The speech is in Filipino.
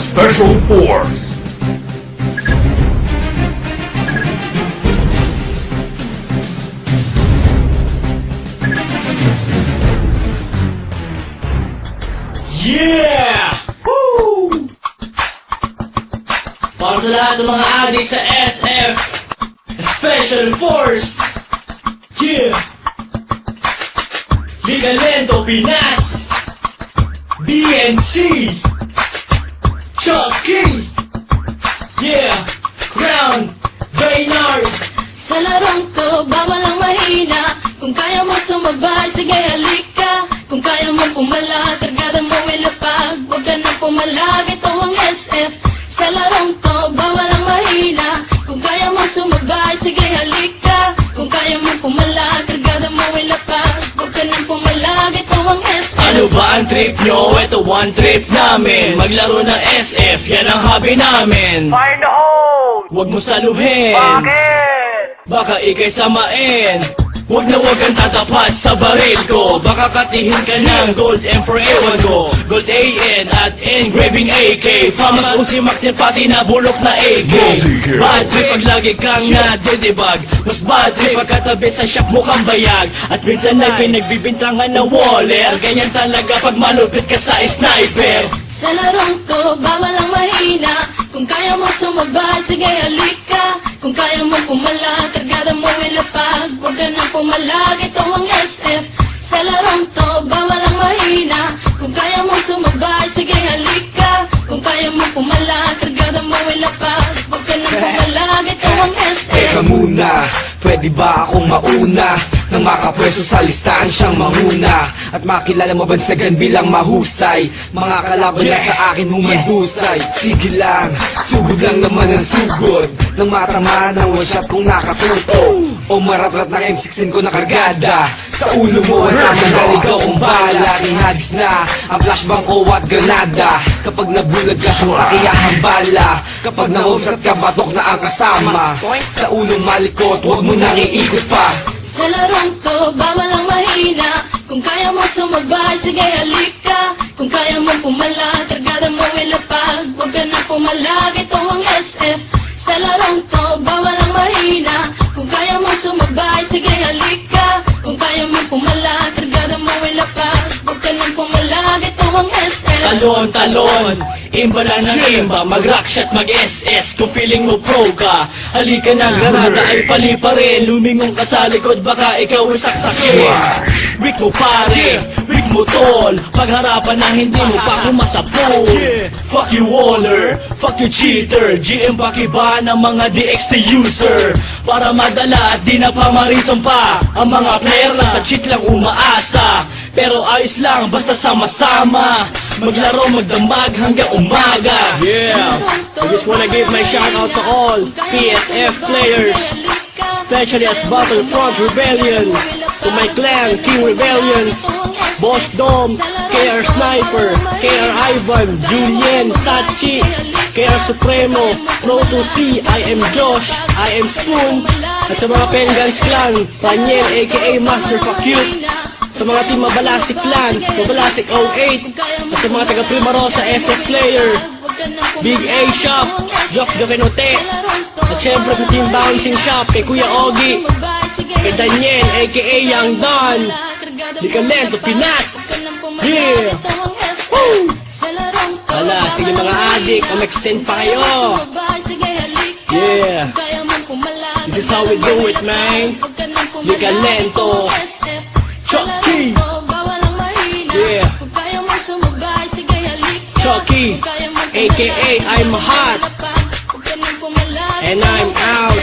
Special Force. Yeah! Woo! Para sa lahat ng mga adik sa SF Special Force. Yeah! Liga Lento Pinas, DNC, Chucky, yeah, Crown, Baynard. Sa larong to, bawal ang mahina. Kung kaya mo sumabay, sige halika. Kung kaya mo pumala, kargada mo ilapag. Huwag ka na pumalag, ito ang SF. Sa larong to, bawal ang mahina. Kung kaya mo sumabay, sige halika. Kung kaya mo pumala, kargada mo ilapag. Huwag ka na pumalag, ito ang SF. Ano ba ang trip nyo? Ito one trip namin. Maglaro ng SF, yan ang hobby namin. Fire in the hole! Huwag mo saluhin, Bakit? baka ikay samain. Huwag na huwag kang tatapat sa baril ko. Baka katihin ka ng gold M for ewan ko. Gold AN at engraving AK. Famas Uzi Mactin pati na bulok na AK. Bad trip pag lagi kang nadidibag. Mas bad trip pag katabi sa shop mukhang bayag. At minsan ay pinagbibintangan na waller. Ganyan talaga pag malupit ka sa sniper. Sa larong to, bawal ang mahina. Kung kaya mo sumabay, sige halika. Kung kaya mo pumala, kargada mo ilapag. Huwag ka na pumalag, ito ang SF. Sa larong to, bawal ang mahina. Kung kaya mo sumabay, sige halika. Kung kaya mo pumala, kargada mo ilapag. Huwag ka na pumalag, ito ang SF. Teka muna, pwede ba akong mauna? Nang makapwesto sa listahan siyang manguna. At makilala mabansagan bilang mahusay. Mga kalaban na sa akin humanhusay. Sige lang, sugod lang naman ang sugod. Nang matama ng one shot kung nakatuto. O maratrat ng M16 ko na kargada. Sa ulo mo wala man naligaw kong bala. Ihagis na ang flashbang ko at granada. Kapag nabulag ka sa sakiyahang bala. Kapag naumsat ka batok na ang kasama. Sa ulong malikot huwag mo nang iikot pa. Sa larong to, bawal ang mahina. Kung kaya mo sumabay, sige halika. Kung kaya mo pumala, kargada mo ilapag. Huwag ka na pumalag, ito ang SF. Sa larong to, bawal ang mahina. Kung kaya mo sumabay, sige halika. Kung kaya mo pumala, kargada mo ilapag. Huwag ka na pumalag, ito ang SF. Talon, talon, imba na ng imba. Mag-rockshot, mag-SS kung feeling mo pro ka. Halika na, granada ay pali pa rin. Lumingong ka sa likod, baka ikaw ay saksakin. Weak mo pare, weak mo tol. Pagharapan na hindi mo pa kumasapol. Fuck you waller, fuck you cheater. GM pakiba ng mga DXT user. Para madala at di na pamarisong pa. Ang mga player na sa cheat lang umaasa. Pero ayos lang, basta sama-sama. Maglaro, magdamag hanggang umaga. Yeah, I just wanna give my shout out to all PSF players, especially at Battlefront Rebellion, to my clan, King Rebellions, Boss Dom, KR Sniper, KR Ivan, Julien, Sachi, KR Supremo, Pro 2C, I am Josh, I am Spoon, at sa mga Pengans Clan, Daniel aka Master Fakute, sa mga team Mabalasik Clan, Mabalasik 08, at sa mga taga Primarosa SF Player, Big A Shop, Jock Jokenote, at syempre sa team Bouncing Shop, kay Kuya Ogie, kay Daniel aka Young Don, Liga Lento Pinas. Yeah! Woo! Hala, sige mga adik, extend pa kayo. Yeah! This is how we do it, man. Liga Lento, Chucky. Yeah. Chucky, aka I'm hot. And I'm out.